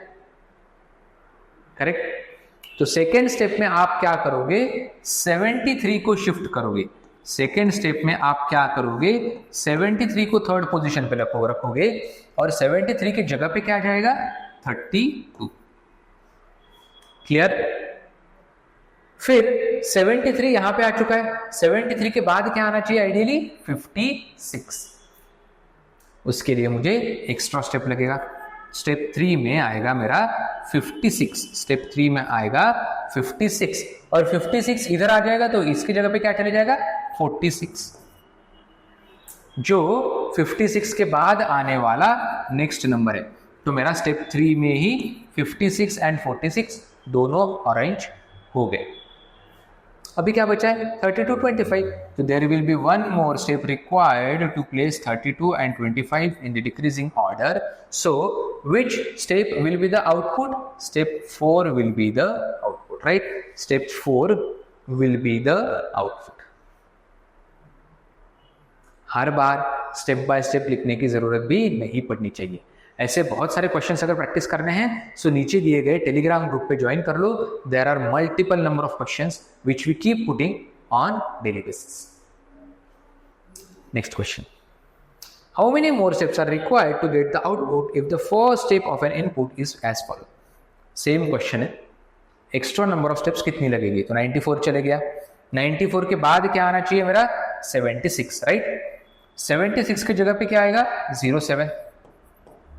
Speaker 1: करेक्ट? तो सेकेंड स्टेप में आप क्या करोगे, 73 को शिफ्ट करोगे। सेकेंड स्टेप में आप क्या करोगे, 73 को थर्ड पोजीशन पे रखोगे और 73 की जगह पे क्या जाएगा, 32। क्लियर? फिर 73 यहां पे आ चुका है, 73 के बाद क्या आना चाहिए आइडियली, 56। उसके लिए मुझे एक्स्ट्रा स्टेप लगेगा। स्टेप 3 में आएगा मेरा 56, स्टेप 3 में आएगा 56 और 56 इधर आ जाएगा तो इसकी जगह पे क्या चले जाएगा, 46। जो 56 के बाद आने वाला नेक्स्ट नंबर है। तो मेरा स्टेप 3 में ही 56 एंड 46 दोनों अरेंज हो गए। अभी क्या बचा है 32 25। तो there will be one more step required to place 32 and 25 in the decreasing order. So which step will be the output? Step 4 will be the output, right? Step 4 will be the output. हर बार step by step लिखने की जरूरत भी नहीं पड़नी चाहिए। ऐसे बहुत सारे क्वेश्चंस अगर प्रैक्टिस करने हैं सो नीचे दिए गए टेलीग्राम ग्रुप पे ज्वाइन कर लो। There are multiple number of questions which we keep putting on daily basis. Next question, how many more steps are required to get the output if the first step of an input is as follow? Same question है, extra number of steps कितनी लगेगी? तो 94 चले गया। 94 के बाद क्या आना चाहिए मेरा? 76, राइट? 76 की जगह पे क्या आएगा? 07।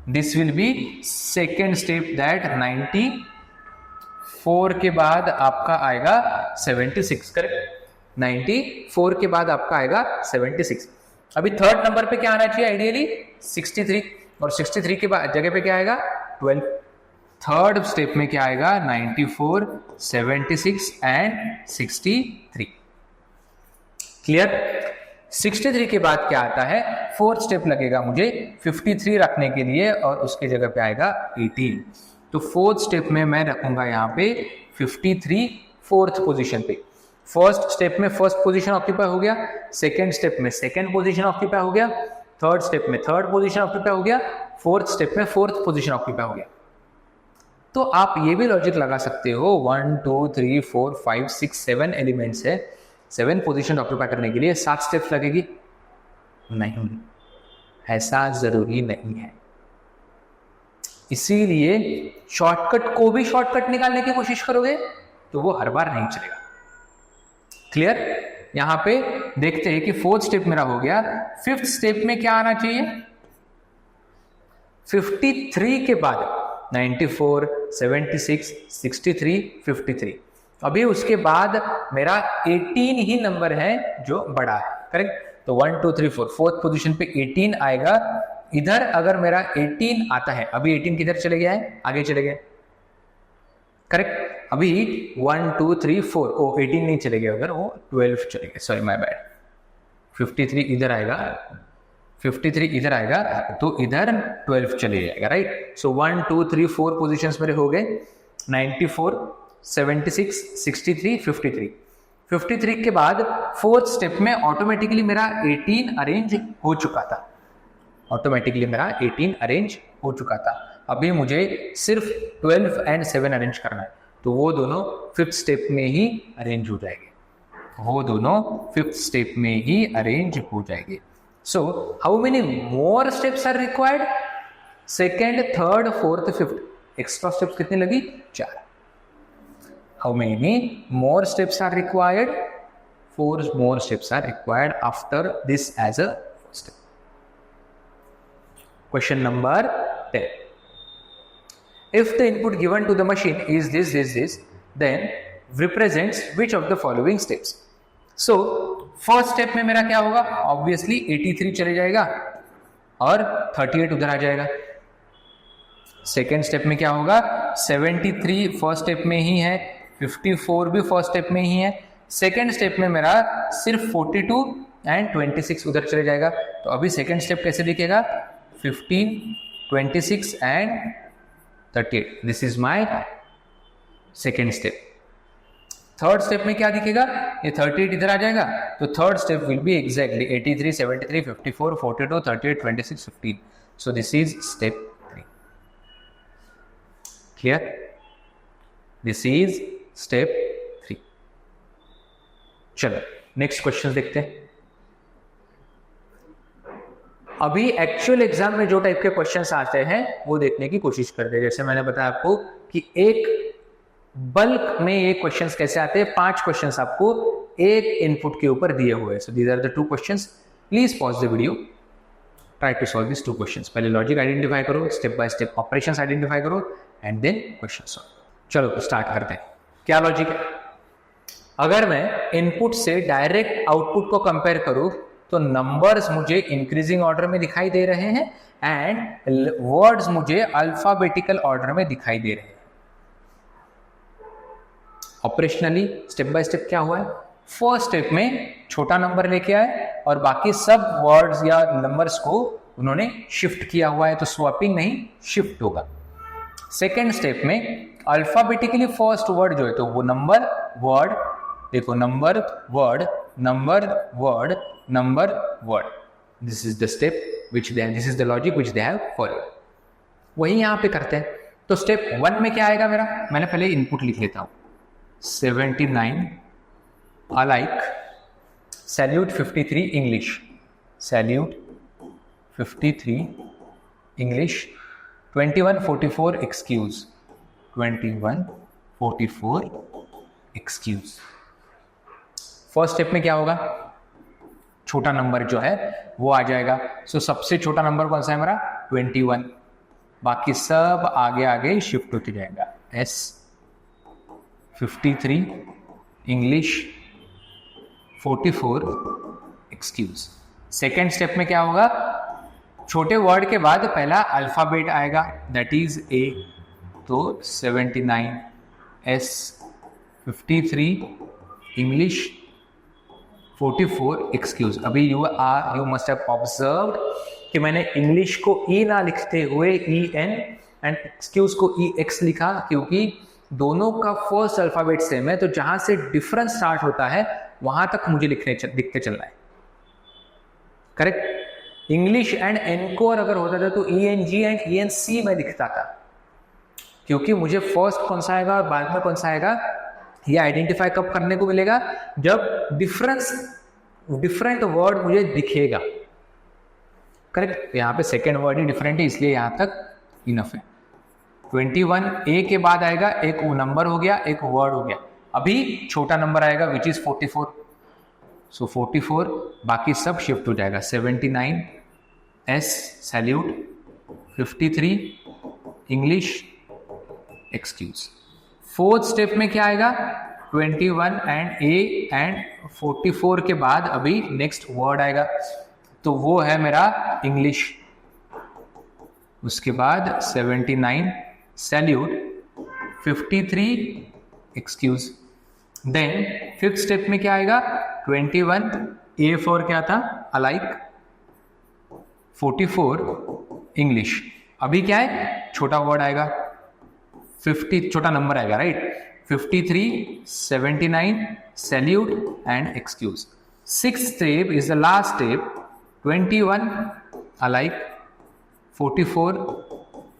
Speaker 1: This will be second step that 94 के बाद आपका आएगा 76, करेक्ट? 94 के बाद आपका आएगा 76। अभी थर्ड नंबर पे क्या आना चाहिए आइडियली? 63, और 63 के बाद जगह पे क्या आएगा? 12। थर्ड स्टेप में क्या आएगा? 94, 76 एंड 63। क्लियर? 63 के बाद क्या आता है? फोर्थ स्टेप लगेगा मुझे 53 रखने के लिए, और उसके जगह पे आएगा 18। तो फोर्थ स्टेप में मैं रखूंगा यहाँ पे 53 फोर्थ पोजीशन पे। फर्स्ट स्टेप में फर्स्ट पोजीशन ऑक्यूपाई हो गया, सेकेंड स्टेप में सेकेंड पोजीशन ऑक्यूपाई हो गया, थर्ड स्टेप में थर्ड पोजीशन ऑक्यूपाई हो गया, फोर्थ स्टेप में फोर्थ पोजीशन ऑक्यूपाई हो गया। तो आप ये भी लॉजिक लगा सकते हो 1 2 3 4 5 6 7 एलिमेंट्स है, 7 पोजीशन ऑक्यूपाई करने के लिए 7 स्टेप्स लगेगी? नहीं, ऐसा जरूरी नहीं है। इसीलिए शॉर्टकट को भी शॉर्टकट निकालने की कोशिश करोगे तो वो हर बार नहीं चलेगा। क्लियर? यहां पे देखते हैं कि फोर्थ स्टेप मेरा हो गया। फिफ्थ स्टेप में क्या आना चाहिए? 53 के बाद 94, 76, 63, 53। अभी उसके बाद मेरा 18 ही नंबर है जो बड़ा है, करेक्ट? तो 1 2 3 4 फोर्थ पोजीशन पे 18 आएगा। इधर अगर मेरा 18 आता है, अभी 18 किधर चले गया है? आगे चले गए, करेक्ट? अभी 1 2 3 4 ओ 18 नहीं चले गए, उधर वो 12 चले गए, सॉरी माय बैड। 53 इधर आएगा, 53 इधर आएगा, तो इधर 12 चले जाएगा, राइट? सो 1 2 3 4 पोजीशंस मेरे हो गए, 94, 76, 63, 53। 53 के बाद फोर्थ स्टेप में ऑटोमेटिकली मेरा 18 अरेंज हो चुका था, ऑटोमेटिकली मेरा 18 अरेंज हो चुका था। अभी मुझे सिर्फ 12 एंड 7 अरेंज करना है, तो वो दोनों फिफ्थ स्टेप में ही अरेंज हो जाएंगे, वो दोनों फिफ्थ स्टेप में ही अरेंज हो जाएंगे। So how many more steps are required? Second, third, fourth, fifth, extra steps कितनी लगी? 4। How many more steps are required? 4 more steps are required after this as a first step. Question number 10. If the input given to the machine is this, then represents which of the following steps? So, first step में मेरा क्या होगा? Obviously 83 चले जाएगा और 38 उधर आ जाएगा। Second step में क्या होगा? 73 फर्स्ट स्टेप में ही है, 54 भी फर्स्ट स्टेप में ही है। सेकेंड स्टेप में मेरा सिर्फ 42 एंड 26 उधर चले जाएगा। तो अभी सेकेंड स्टेप कैसे दिखेगा? 15, 26 and 38। This is my second step. Third step में क्या दिखेगा? ये 38 इधर आ जाएगा, तो third step will B exactly 83, 73, 54, 42, 38, 26, 15। So this is step 3। Clear? This is step 3। चलो नेक्स्ट क्वेश्चन देखते हैं। अभी एक्चुअल एग्जाम में जो टाइप के क्वेश्चंस आते हैं वो देखने की कोशिश करते हैं। जैसे मैंने बताया आपको कि एक बल्क में ये क्वेश्चंस कैसे आते हैं। 5 क्वेश्चंस आपको एक इनपुट के ऊपर दिए हुए हैं। So these are the 2 questions. Please pause the video, try to solve this 2 questions. पहले लॉजिक आइडेंटिफाई करो, step by step operations identify करो एंड देन क्वेश्चन सॉल्व। चलो स्टार्ट करते हैं। क्या लॉजिक है? अगर मैं इनपुट से डायरेक्ट आउटपुट को कंपेयर करूं तो नंबर्स मुझे इंक्रीजिंग ऑर्डर में दिखाई दे रहे हैं एंड वर्ड्स मुझे अल्फाबेटिकल ऑर्डर में दिखाई दे रहे हैं। ऑपरेशनली स्टेप बाय स्टेप क्या हुआ है, फर्स्ट स्टेप में छोटा नंबर लेके आए और बाकी सब वर्ड्स या नंबर्स को उन्होंने शिफ्ट किया हुआ है, तो स्वैपिंग नहीं शिफ्ट होगा। सेकेंड स्टेप में अल्फाबेटिकली फर्स्ट वर्ड जो है तो वो नंबर वर्ड, देखो number word number word number word, this is the step which they, this is the logic which they have followed. वही यहां पे करते हैं। तो स्टेप 1 में क्या आएगा मेरा, मैंने पहले इनपुट लिख लेता हूं 79 alike, salute 53 English, salute 53 English, 2144 excuse, 2144 excuse। First step में क्या होगा, छोटा नंबर जो है वो आ जाएगा। सो सबसे छोटा नंबर कौन सा है मेरा 21, बाकी सब आगे आगे शिफ्ट होते जाएगा। S 53 English 44 excuse. Second step में क्या होगा, छोटे वर्ड के बाद पहला अल्फाबेट आएगा दैट इज A, तो 79 S 53 इंग्लिश 44 एक्सक्यूज। अभी यू मस्ट हैव ऑब्जर्व्ड कि मैंने इंग्लिश को E ना लिखते हुए EN एंड एक्सक्यूज को EX लिखा, क्योंकि दोनों का फर्स्ट अल्फाबेट सेम है, तो जहां से डिफरेंस स्टार्ट होता है वहां तक मुझे लिखते चलना है। करेक्ट। इंग्लिश एंड एनकोर अगर होता था तो ENG एंड ENC में लिखता था, क्योंकि मुझे फर्स्ट कौन सा आएगा और बाद में कौन सा आएगा ये आइडेंटिफाई कब करने को मिलेगा, जब डिफरेंट वर्ड मुझे दिखेगा। करेक्ट। यहाँ पे सेकेंड वर्ड ही डिफरेंट है, इसलिए यहां तक इनफ है। 21 A के बाद आएगा, एक नंबर हो गया, एक वर्ड हो गया। अभी छोटा नंबर आएगा विच इज 44, सो 44 बाकी सब शिफ्ट हो जाएगा। 79 S salute 53 English excuse. Fourth step में क्या आएगा, 21 एंड A एंड 44 के बाद अभी नेक्स्ट वर्ड आएगा, तो वो है मेरा इंग्लिश। उसके बाद 79 salute 53 excuse. Then fifth step में क्या आएगा, 21 A4 क्या था अलाइक 44 इंग्लिश। अभी क्या है, छोटा वर्ड आएगा 50, छोटा नंबर आएगा right, 53 79 salute and excuse. Sixth step is the last step, 21 alike 44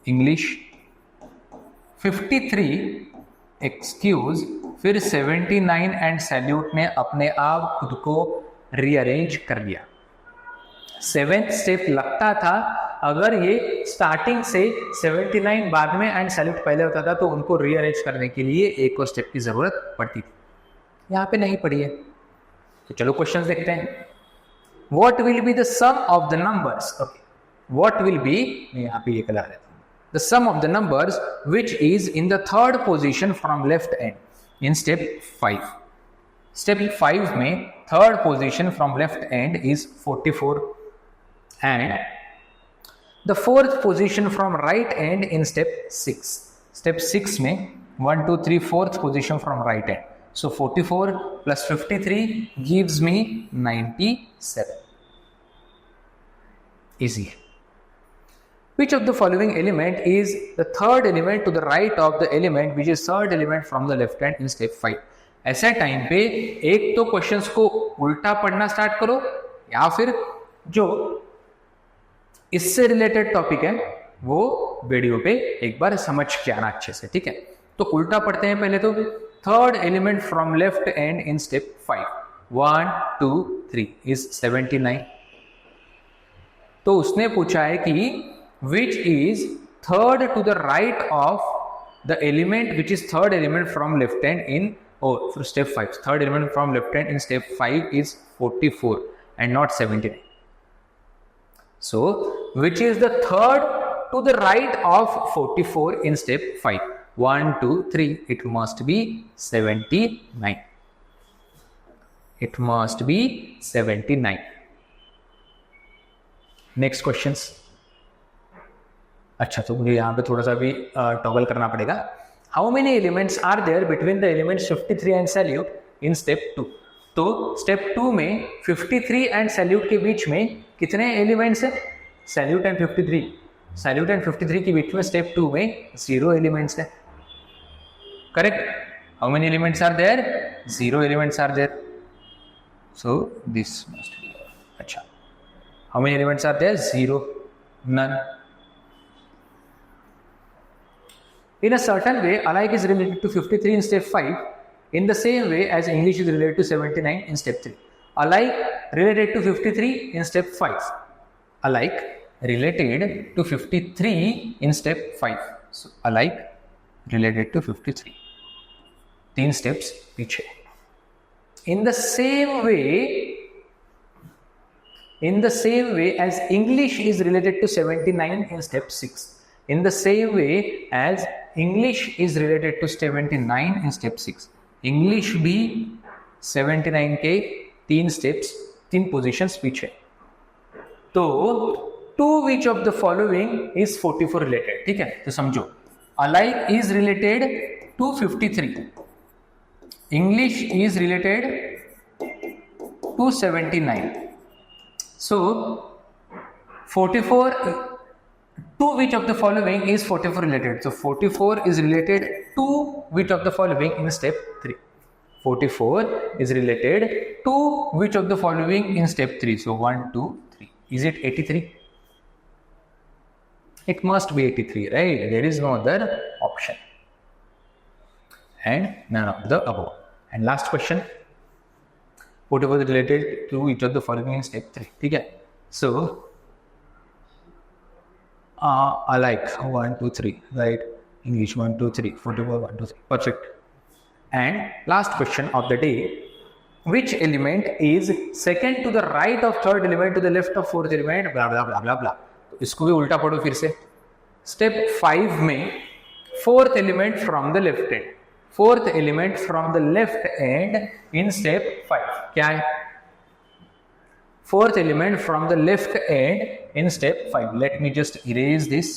Speaker 1: English 53 excuse, फिर 79 एंड सैल्यूट ने अपने आप खुद को रीअरेंज कर लिया। सेवेंथ स्टेप लगता था अगर ये स्टार्टिंग से 79 बाद में एंड सैल्यूट पहले होता था तो उनको रीअरेंज करने के लिए एक और स्टेप की जरूरत पड़ती थी, यहाँ पे नहीं पड़ी है। तो चलो क्वेश्चन देखते हैं। What will be the sum of the numbers, okay what will be, यहाँ पे ये कलर है, the sum of the numbers which is in the third position from left end in step 5. Step 5 में third position from left end is 44 and the fourth position from right end in step 6. Step 6 में 1 2 3 fourth position from right end. So 44 plus 53 gives me 97. Easy. Which of the following element is the third element to the right of the element which is third element from the left hand in step 5? ऐसे time पे एक तो questions को उल्टा पढ़ना start करो, या फिर जो इससे रिलेटेड टॉपिक है वो वीडियो पे एक बार समझ के आना अच्छे से, ठीक है। तो उल्टा पढ़ते हैं पहले। तो third element from left and in step 5, 1 2 3 is 79। तो उसने पूछा है कि which is third to the right of the element which is third element from left hand in step 5. Third element from left hand in step 5 is 44 and not 79. So which is the third to the right of 44 in step 5? 1 2 3, it must be 79. It must be 79. Next questions. अच्छा, तो मुझे यहाँ पे थोड़ा सा भी toggle करना पड़ेगा. How many elements are there between the elements 53 and salute in step 2. तो स्टेप 2 में 53 एंड सैल्यूट के बीच में कितने एलिमेंट्स है? Salute and 53. सैल्यूट एंड 53 के बीच में स्टेप 2 में 0 एलिमेंट्स है. Correct. How many elements are there? 0 elements are there. So this must be. अच्छा, how many elements are there? 0. None. In a certain way, alike is related to 53 in step 5 in the same way as English is related to 79 in step 3. Alike related to 53 in step 5. Alike related to 53 in step 5. So, alike related to 53. 3 steps पीछे. In the same way as English is related to 79 in step 6. In the same way as English is related to 79 in step 6. English भी 79 के 3 steps, 3 positions पीछे. तो to which of the following is 44 related? ठीक है, तो समझो. Alike is related to 53. English is related to 79. So 44. To which of the following is 44 related? So 44 is related to which of the following in step 3? 44 is related to which of the following in step 3? So 1, 2, 3. Is it 83? It must be 83, right? There is no other option. And none of the above. And last question. 44 is related to which of the following in step 3? ठीक है. So alike 1, 2, 3, right? English 1, 2, 3, 44, 1, 2, 3. Perfect. And last question of the day. Which element is second to the right of third element to the left of fourth element? Blah blah blah blah blah. तो इसको भी उल्टा पढ़ो फिर से. Step 5 में fourth element from the left end. Fourth element from the left end in step 5. क्या है? Fourth element from the left end in step 5. Let me just erase this.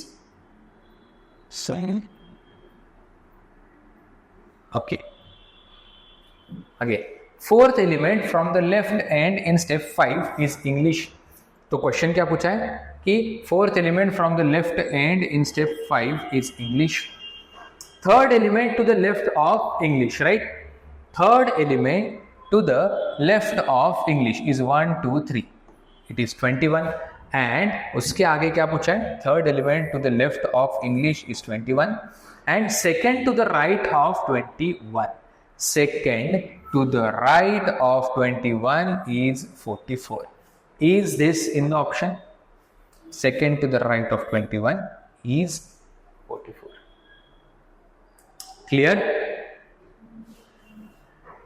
Speaker 1: So, okay. Again, fourth element from the left end in step 5 is English. तो question क्या पूछा है कि fourth element from the left end in step 5 is English. Third element to the left of English, right? Third element to the left of English is 1, 2, 3. It is 21. And उसके आगे क्या पूछा है? Third element to the left of English is 21. And second to the right of 21. Second to the right of 21 is 44. Is this in the option? Second to the right of 21 is 44. Clear?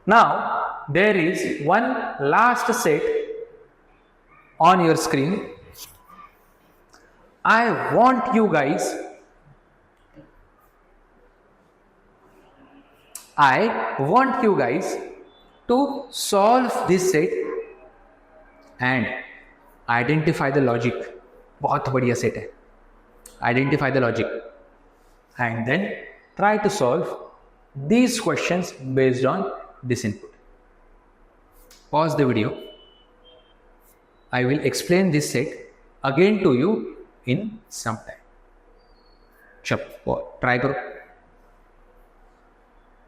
Speaker 1: Now, there is one last set on your screen. I want you guys to solve this set and identify the logic. बहुत बढ़िया set है. Identify the logic and then try to solve these questions based on this input. Pause the video. I will explain this set again to you in some time. चलो try करो.